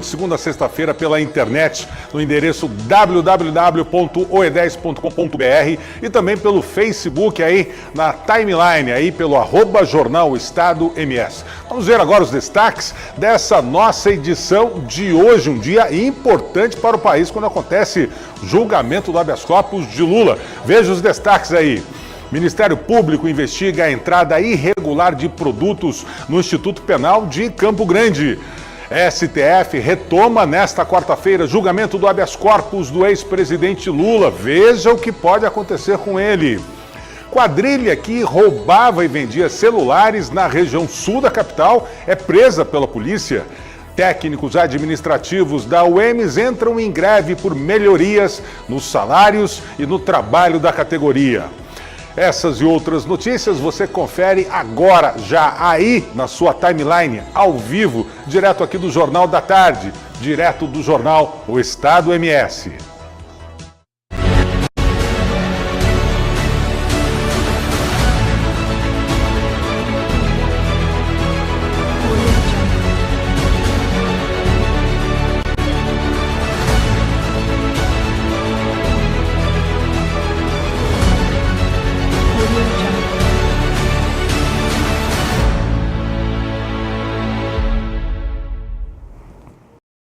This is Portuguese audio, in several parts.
segunda a sexta-feira pela internet no endereço www.oe10.com.br e também pelo Facebook aí na timeline aí pelo @Jornal Estado MS. Vamos ver agora os destaques dessa nossa edição de hoje, um dia importante para o país quando acontece julgamento do habeas corpus de Lula. Veja os destaques aí. Ministério Público investiga a entrada irregular de produtos no Instituto Penal de Campo Grande. STF retoma nesta quarta-feira julgamento do habeas corpus do ex-presidente Lula. Veja o que pode acontecer com ele. Quadrilha que roubava e vendia celulares na região sul da capital é presa pela polícia. Técnicos administrativos da UEMS entram em greve por melhorias nos salários e no trabalho da categoria. Essas e outras notícias você confere agora, já aí na sua timeline, ao vivo, direto aqui do Jornal da Tarde, direto do jornal O Estado MS.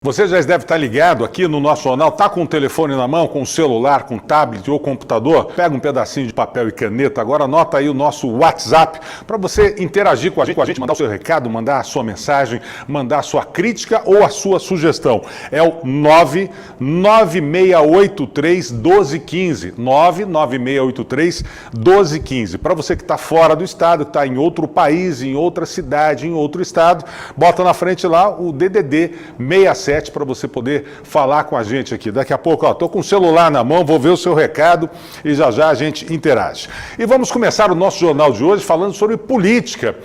Você já deve estar ligado aqui no nosso jornal, está com o telefone na mão, com o celular, com o tablet ou computador, pega um pedacinho de papel e caneta, agora anota aí o nosso WhatsApp para você interagir com a gente, mandar o seu recado, mandar a sua mensagem, mandar a sua crítica ou a sua sugestão. É o 99683-1215, 99683-1215. Para você que está fora do estado, está em outro país, em outra cidade, em outro estado, bota na frente lá o DDD 67 para você poder falar com a gente aqui. Daqui a pouco, estou com o celular na mão, vou ver o seu recado e já já a gente interage. E vamos começar o nosso jornal de hoje falando sobre política.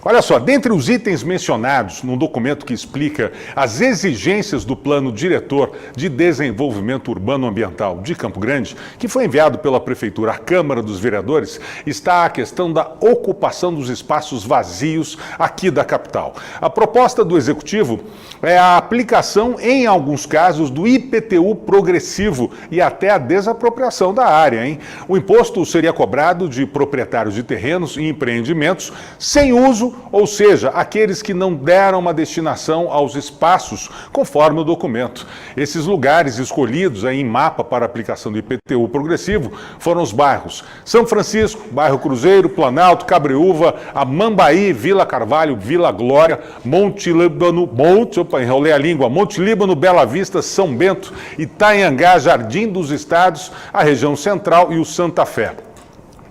Olha só, dentre os itens mencionados num documento que explica as exigências do Plano Diretor de Desenvolvimento Urbano Ambiental de Campo Grande, que foi enviado pela Prefeitura à Câmara dos Vereadores, está a questão da ocupação dos espaços vazios aqui da capital. A proposta do Executivo é a aplicação, em alguns casos, do IPTU progressivo e até a desapropriação da área, hein? O imposto seria cobrado de proprietários de terrenos e empreendimentos sem uso, ou seja, aqueles que não deram uma destinação aos espaços conforme o documento. Esses lugares escolhidos aí em mapa para aplicação do IPTU progressivo foram os bairros São Francisco, Bairro Cruzeiro, Planalto, Cabreúva, Amambaí, Vila Carvalho, Vila Glória, Monte Líbano, Monte Líbano, Bela Vista, São Bento, Itanhangá, Jardim dos Estados, a região central e o Santa Fé.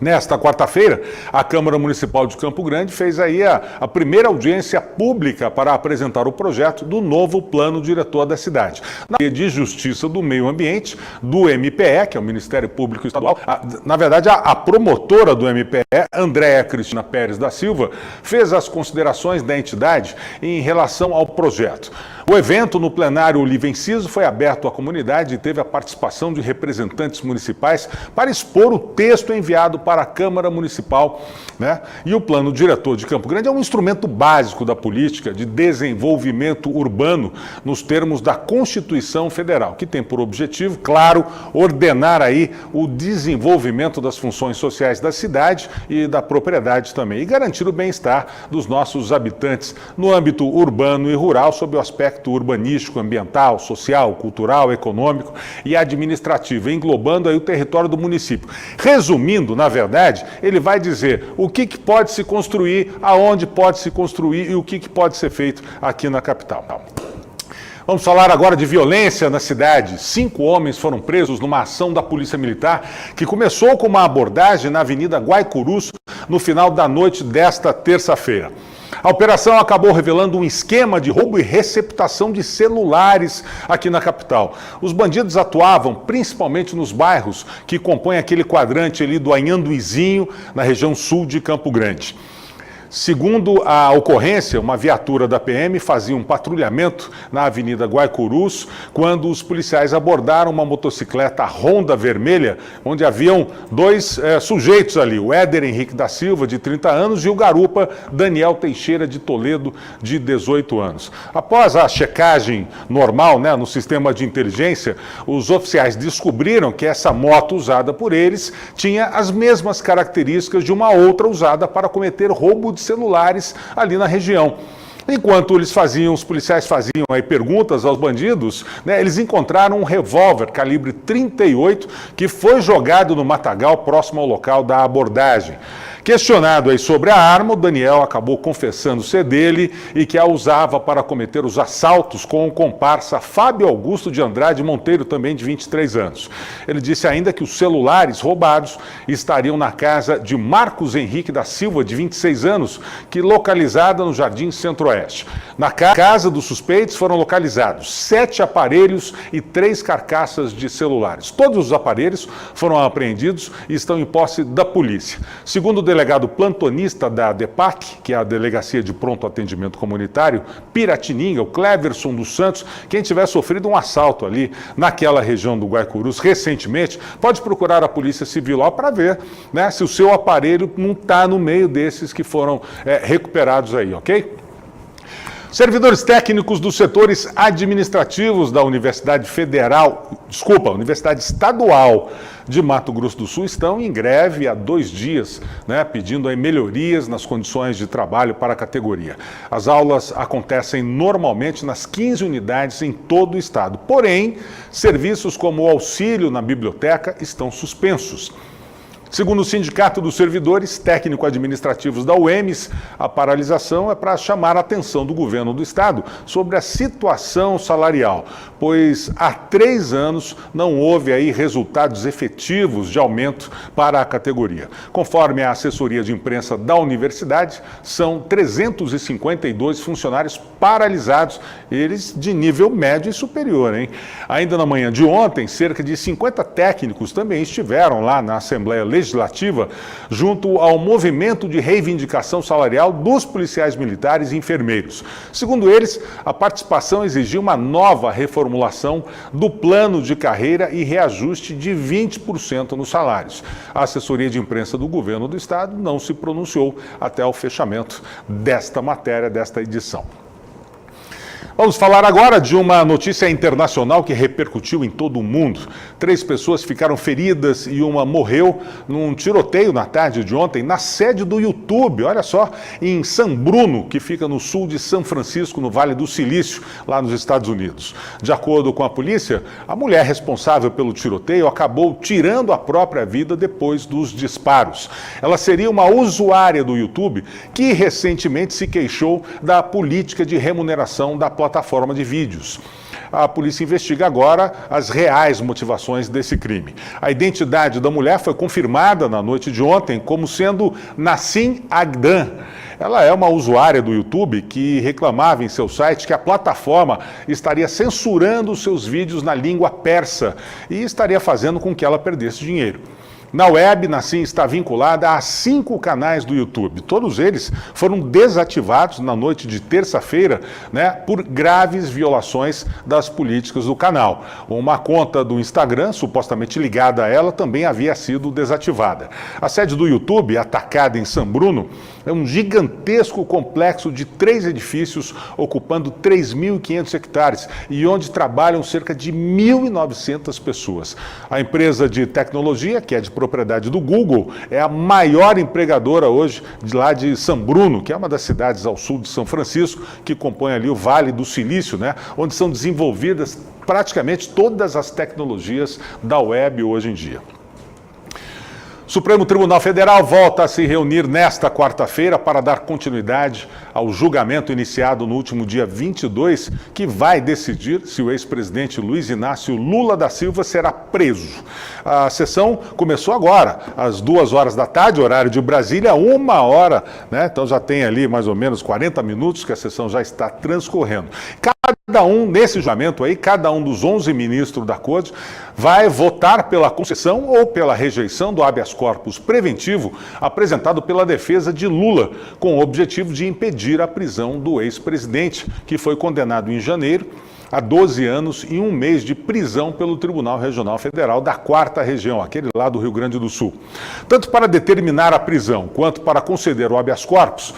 Nesta quarta-feira, a Câmara Municipal de Campo Grande fez aí a primeira audiência pública para apresentar o projeto do novo plano diretor da cidade. Na área de Justiça do Meio Ambiente, do MPE, que é o Ministério Público Estadual, a promotora do MPE, Andréa Cristina Pérez da Silva, fez as considerações da entidade em relação ao projeto. O evento no plenário Oliva Enciso foi aberto à comunidade e teve a participação de representantes municipais para expor o texto enviado para a Câmara Municipal, né? E o Plano Diretor de Campo Grande é um instrumento básico da política de desenvolvimento urbano nos termos da Constituição Federal, que tem por objetivo, claro, ordenar aí o desenvolvimento das funções sociais da cidade e da propriedade também, e garantir o bem-estar dos nossos habitantes no âmbito urbano e rural, sob o aspecto urbanístico, ambiental, social, cultural, econômico e administrativo, englobando aí o território do município. Resumindo, na verdade, ele vai dizer o que pode se construir, aonde pode se construir e o que pode ser feito aqui na capital. Vamos falar agora de violência na cidade. 5 homens foram presos numa ação da Polícia Militar que começou com uma abordagem na Avenida Guaicurus no final da noite desta terça-feira. A operação acabou revelando um esquema de roubo e receptação de celulares aqui na capital. Os bandidos atuavam principalmente nos bairros que compõem aquele quadrante ali do Anhanduizinho, na região sul de Campo Grande. Segundo a ocorrência, uma viatura da PM fazia um patrulhamento na Avenida Guaicurus quando os policiais abordaram uma motocicleta Honda vermelha, onde haviam dois sujeitos ali, o Éder Henrique da Silva, de 30 anos, e o garupa Daniel Teixeira de Toledo, de 18 anos. Após a checagem normal, no sistema de inteligência, os oficiais descobriram que essa moto usada por eles tinha as mesmas características de uma outra usada para cometer roubo de celulares ali na região. Enquanto os policiais faziam aí perguntas aos bandidos, eles encontraram um revólver calibre 38 que foi jogado no matagal próximo ao local da abordagem. Questionado aí sobre a arma, o Daniel acabou confessando ser dele e que a usava para cometer os assaltos com o comparsa Fábio Augusto de Andrade Monteiro, também de 23 anos. Ele disse ainda que os celulares roubados estariam na casa de Marcos Henrique da Silva, de 26 anos, que localizada no Jardim Centro-Oeste. Na casa dos suspeitos foram localizados 7 aparelhos e 3 carcaças de celulares. Todos os aparelhos foram apreendidos e estão em posse da polícia. Segundo o delegado plantonista da DEPAC, que é a Delegacia de Pronto Atendimento Comunitário, Piratininga, o Cleverson dos Santos, quem tiver sofrido um assalto ali naquela região do Guaicurus recentemente, pode procurar a Polícia Civil lá para ver se o seu aparelho não está no meio desses que foram recuperados aí, ok? Servidores técnicos dos setores administrativos da Universidade Estadual de Mato Grosso do Sul estão em greve há 2 dias, pedindo aí melhorias nas condições de trabalho para a categoria. As aulas acontecem normalmente nas 15 unidades em todo o estado, porém, serviços como o auxílio na biblioteca estão suspensos. Segundo o Sindicato dos Servidores Técnico-Administrativos da UEMS, a paralisação é para chamar a atenção do governo do estado sobre a situação salarial, pois há 3 anos não houve aí resultados efetivos de aumento para a categoria. Conforme a assessoria de imprensa da universidade, são 352 funcionários paralisados, eles de nível médio e superior, hein? Ainda na manhã de ontem, cerca de 50 técnicos também estiveram lá na Assembleia Legislativa, junto ao movimento de reivindicação salarial dos policiais militares e enfermeiros. Segundo eles, a participação exigia uma nova reformulação do plano de carreira e reajuste de 20% nos salários. A assessoria de imprensa do governo do estado não se pronunciou até o fechamento desta matéria, desta edição. Vamos falar agora de uma notícia internacional que repercutiu em todo o mundo. 3 pessoas ficaram feridas e uma morreu num tiroteio na tarde de ontem na sede do YouTube, olha só, em San Bruno, que fica no sul de São Francisco, no Vale do Silício, lá nos Estados Unidos. De acordo com a polícia, a mulher responsável pelo tiroteio acabou tirando a própria vida depois dos disparos. Ela seria uma usuária do YouTube que recentemente se queixou da política de remuneração da plataforma de vídeos. A polícia investiga agora as reais motivações desse crime. A identidade da mulher foi confirmada na noite de ontem como sendo Nassim Agdan. Ela é uma usuária do YouTube que reclamava em seu site que a plataforma estaria censurando seus vídeos na língua persa e estaria fazendo com que ela perdesse dinheiro. Na web, Nassim está vinculada a 5 canais do YouTube. Todos eles foram desativados na noite de terça-feira, por graves violações das políticas do canal. Uma conta do Instagram, supostamente ligada a ela, também havia sido desativada. A sede do YouTube, atacada em San Bruno, é um gigantesco complexo de 3 edifícios ocupando 3.500 hectares e onde trabalham cerca de 1.900 pessoas. A empresa de tecnologia, que é de propriedade do Google, é a maior empregadora hoje lá de San Bruno, que é uma das cidades ao sul de São Francisco, que compõe ali o Vale do Silício, onde são desenvolvidas praticamente todas as tecnologias da web hoje em dia. Supremo Tribunal Federal volta a se reunir nesta quarta-feira para dar continuidade ao julgamento iniciado no último dia 22, que vai decidir se o ex-presidente Luiz Inácio Lula da Silva será preso. A sessão começou agora, às 2h da tarde, horário de Brasília, 1h, Então já tem ali mais ou menos 40 minutos que a sessão já está transcorrendo. Cada um, nesse julgamento aí, cada um dos 11 ministros da Corte vai votar pela concessão ou pela rejeição do habeas corpus corpus preventivo apresentado pela defesa de Lula, com o objetivo de impedir a prisão do ex-presidente, que foi condenado em janeiro a 12 anos e 1 mês de prisão pelo Tribunal Regional Federal da 4ª Região, aquele lá do Rio Grande do Sul. Tanto para determinar a prisão, quanto para conceder o habeas corpus,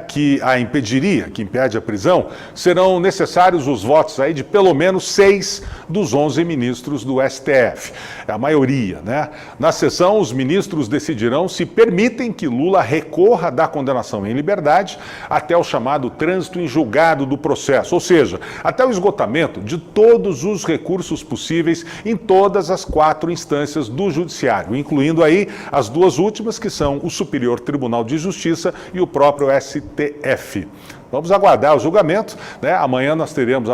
que a impediria, que impede a prisão, serão necessários os votos aí de pelo menos 6 dos 11 ministros do STF. É a maioria, Na sessão, os ministros decidirão se permitem que Lula recorra da condenação em liberdade até o chamado trânsito em julgado do processo, ou seja, até o esgotamento de todos os recursos possíveis em todas as 4 instâncias do Judiciário, incluindo aí as 2 últimas, que são o Superior Tribunal de Justiça e o próprio STF. Vamos aguardar o julgamento, Amanhã nós teremos,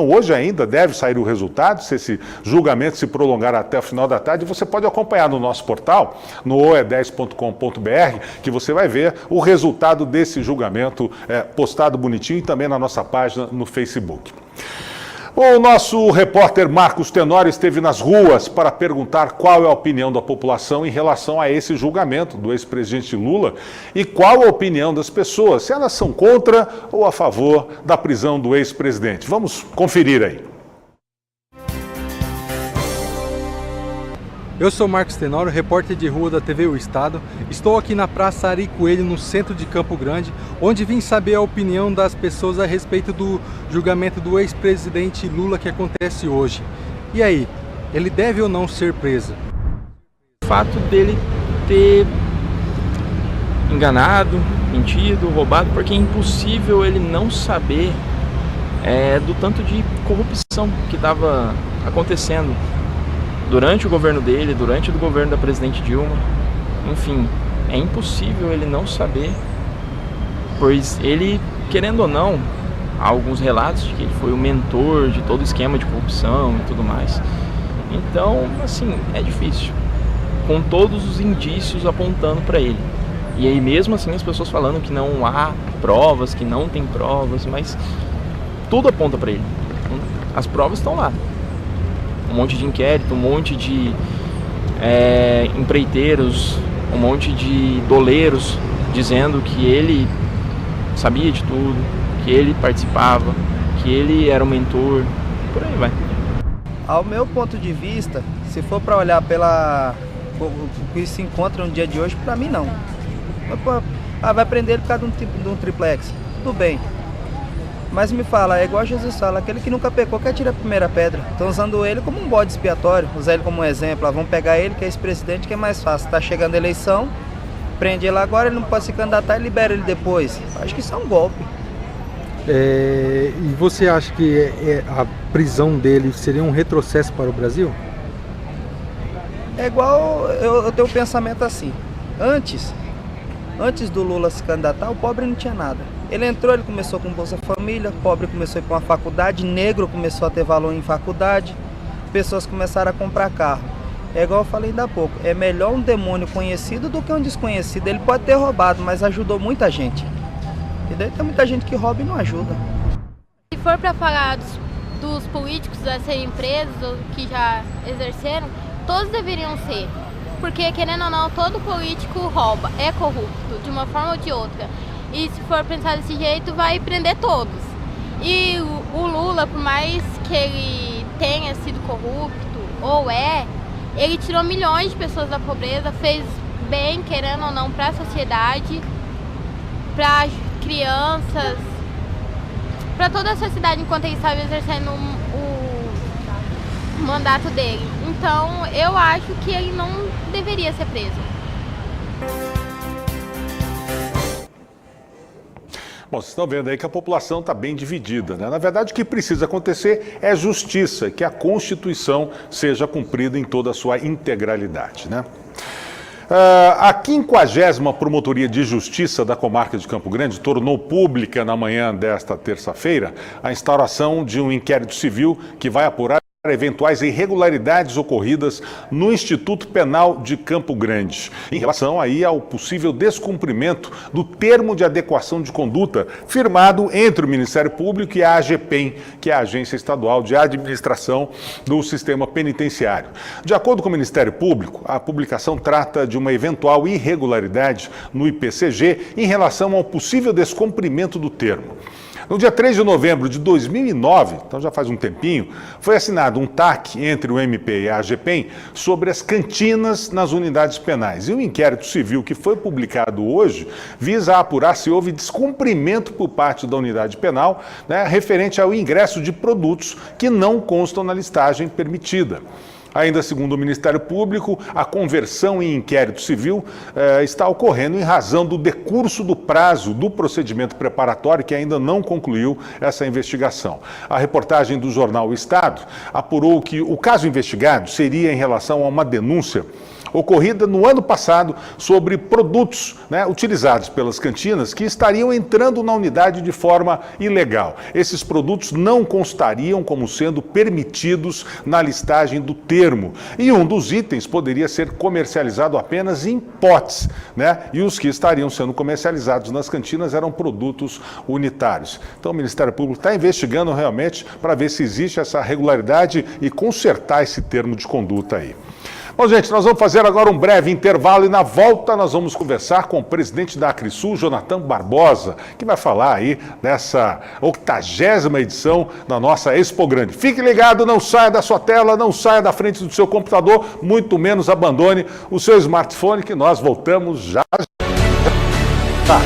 hoje ainda deve sair o resultado, se esse julgamento se prolongar até o final da tarde. Você pode acompanhar no nosso portal, no oe10.com.br, que você vai ver o resultado desse julgamento postado bonitinho e também na nossa página no Facebook. O nosso repórter Marcos Tenório esteve nas ruas para perguntar qual é a opinião da população em relação a esse julgamento do ex-presidente Lula e qual a opinião das pessoas, se elas são contra ou a favor da prisão do ex-presidente. Vamos conferir aí. Eu sou Marcos Tenório, repórter de rua da TV O Estado. Estou aqui na Praça Ari Coelho, no centro de Campo Grande, onde vim saber a opinião das pessoas a respeito do julgamento do ex-presidente Lula que acontece hoje. E aí, ele deve ou não ser preso? O fato dele ter enganado, mentido, roubado, porque é impossível ele não saber do tanto de corrupção que estava acontecendo durante o governo dele, durante o governo da presidente Dilma. Enfim, é impossível ele não saber, pois ele, querendo ou não, há alguns relatos de que ele foi o mentor de todo o esquema de corrupção e tudo mais. Então, assim, é difícil, com todos os indícios apontando para ele. E aí mesmo assim as pessoas falando que não há provas, que não tem provas, mas tudo aponta para ele. As provas estão lá. Um monte de inquérito, um monte de empreiteiros, um monte de doleiros dizendo que ele sabia de tudo, que ele participava, que ele era o mentor, por aí vai. Ao meu ponto de vista, se for para olhar o que se encontra no dia de hoje, para mim não. Vai prender ele por causa de um triplex, tudo bem. Mas me fala, é igual Jesus fala, aquele que nunca pecou quer tirar a primeira pedra. Estão usando ele como um bode expiatório, usar ele como um exemplo. Vamos pegar ele, que é ex-presidente, que é mais fácil. Está chegando a eleição, prende ele agora, ele não pode se candidatar e libera ele depois. Acho que isso é um golpe. E você acha que a prisão dele seria um retrocesso para o Brasil? É igual, eu tenho um pensamento assim. Antes do Lula se candidatar, o pobre não tinha nada. Ele entrou, ele começou com Bolsa Família, pobre começou a ir para uma faculdade, negro começou a ter valor em faculdade, pessoas começaram a comprar carro. É igual eu falei ainda há pouco, é melhor um demônio conhecido do que um desconhecido. Ele pode ter roubado, mas ajudou muita gente. E daí tem muita gente que rouba e não ajuda. Se for para falar dos políticos a serem presos ou que já exerceram, todos deveriam ser. Porque, querendo ou não, todo político rouba, é corrupto, de uma forma ou de outra. E se for pensar desse jeito, vai prender todos. E o Lula, por mais que ele tenha sido corrupto, ele tirou milhões de pessoas da pobreza, fez bem, querendo ou não, para a sociedade, para crianças, para toda a sociedade, enquanto ele estava exercendo o mandato dele. Então, eu acho que ele não deveria ser preso. Bom, vocês estão vendo aí que a população está bem dividida, Na verdade, o que precisa acontecer é justiça, que a Constituição seja cumprida em toda a sua integralidade, A 50ª Promotoria de Justiça da Comarca de Campo Grande tornou pública na manhã desta terça-feira a instauração de um inquérito civil que vai apurar eventuais irregularidades ocorridas no Instituto Penal de Campo Grande, em relação aí ao possível descumprimento do termo de adequação de conduta firmado entre o Ministério Público e a AGPEM, que é a Agência Estadual de Administração do Sistema Penitenciário. De acordo com o Ministério Público, a publicação trata de uma eventual irregularidade no IPCG em relação ao possível descumprimento do termo. No dia 3 de novembro de 2009, então já faz um tempinho, foi assinado um TAC entre o MP e a AGPEM sobre as cantinas nas unidades penais. E o inquérito civil que foi publicado hoje visa apurar se houve descumprimento por parte da unidade penal, referente ao ingresso de produtos que não constam na listagem permitida. Ainda segundo o Ministério Público, a conversão em inquérito civil está ocorrendo em razão do decurso do prazo do procedimento preparatório, que ainda não concluiu essa investigação. A reportagem do jornal O Estado apurou que o caso investigado seria em relação a uma denúncia ocorrida no ano passado sobre produtos utilizados pelas cantinas que estariam entrando na unidade de forma ilegal. Esses produtos não constariam como sendo permitidos na listagem do termo. E um dos itens poderia ser comercializado apenas em potes, E os que estariam sendo comercializados nas cantinas eram produtos unitários. Então o Ministério Público está investigando realmente para ver se existe essa regularidade e consertar esse termo de conduta aí. Bom, gente, nós vamos fazer agora um breve intervalo e na volta nós vamos conversar com o presidente da Acrisul, Jonathan Barbosa, que vai falar aí dessa 80ª edição da nossa Expo Grande. Fique ligado, não saia da sua tela, não saia da frente do seu computador, muito menos abandone o seu smartphone, que nós voltamos já. Tá.